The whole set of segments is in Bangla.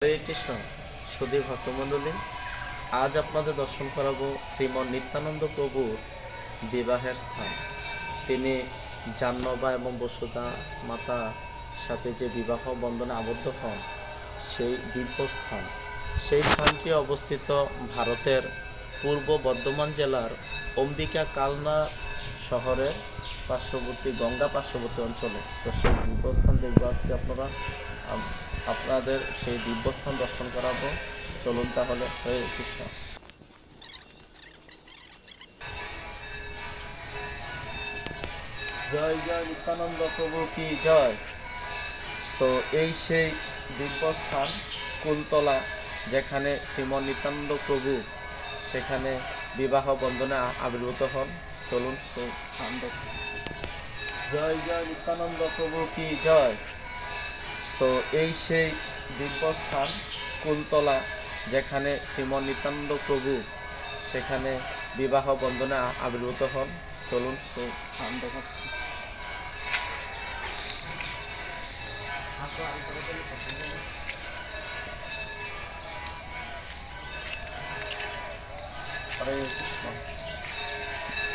হরে কৃষ্ণ সুধী ভক্তমণ্ডলী, আজ আপনাদের দর্শন করাবো শ্রীমন নিত্যানন্দ প্রভুর বিবাহের স্থান। তিনি জাহ্নবী এবং বসুধা মাতা সাথে যে বিবাহ বন্ধনে আবদ্ধ হন, সেই দিব্যস্থান। সেই স্থানটি অবস্থিত ভারতের পূর্ব বর্ধমান জেলার অম্বিকা কালনা শহরের পার্শ্ববর্তী গঙ্গা পার্শ্ববর্তী অঞ্চলে। তো সেই দিব্যস্থান দেখবো আজকে আপনাদের সেই দিব্যস্থান দর্শন করাবো। চলুন তাহলে। হরে কৃষ্ণ। জয় জয় নিত্যানন্দ প্রভু কি জয়। তো এই সেই দিব্যস্থান কুলতলা, যেখানে শ্রীমন নিত্যানন্দ প্রভু সেখানে বিবাহ বন্ধনে আবির্ভূত হন। চলুন সেই স্থান দেখুন। জয় জয় নিত্যানন্দ প্রভু কি জয়। তো এই সেই দিব্যস্থান কুলতলা, যেখানে শ্রীমন নিত্যানন্দ প্রভু সেখানে বিবাহ বন্ধনে আবির্ভূত হন। চলুন সেই স্থান দেখাচ্ছি। হরে কৃষ্ণ।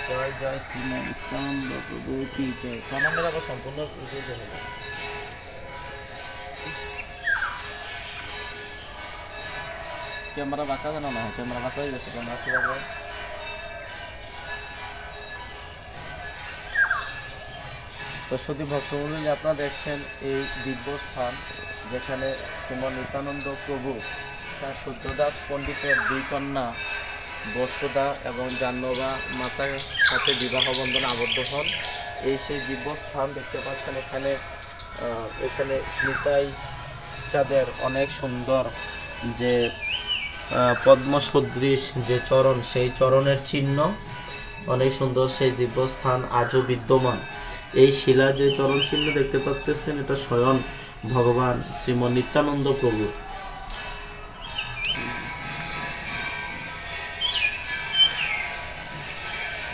জয় জয় শ্রীমন নিত্যানন্দ প্রভু কি জয়। প্রণামের আবার সম্পূর্ণ হবে। ক্যামেরা বাঁকা যেন না হয়, ক্যামেরা বাঁকা হয়ে গেছে। ক্যামেরা কীভাবে তো শুধু ভক্তমণ্ডলী, আপনারা দেখছেন এই দিব্যস্থান, যেখানে শ্রীমন নিত্যানন্দ প্রভু তার সূর্যদাস পণ্ডিতের দুই কন্যা বসুধা এবং জাহ্নবী মাতার সাথে বিবাহ বন্ধনে আবদ্ধ হন। এই সেই দিব্যস্থান দেখতে পাচ্ছেন। এখানে নিতাই চাঁদের অনেক সুন্দর যে পদ্ম সদৃশ যে চরণ, সেই চরণের চিহ্ন অনেক সুন্দর। সেই দিব্যস্থান আজও বিদ্যমান। এই শিলার যে চরণ চিহ্ন দেখতে পাচ্ছেন, এটা স্বয়ং ভগবান শ্রীমন নিত্যানন্দ প্রভু।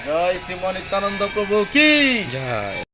জয় শ্রীমন নিত্যানন্দ প্রভু কি জয়।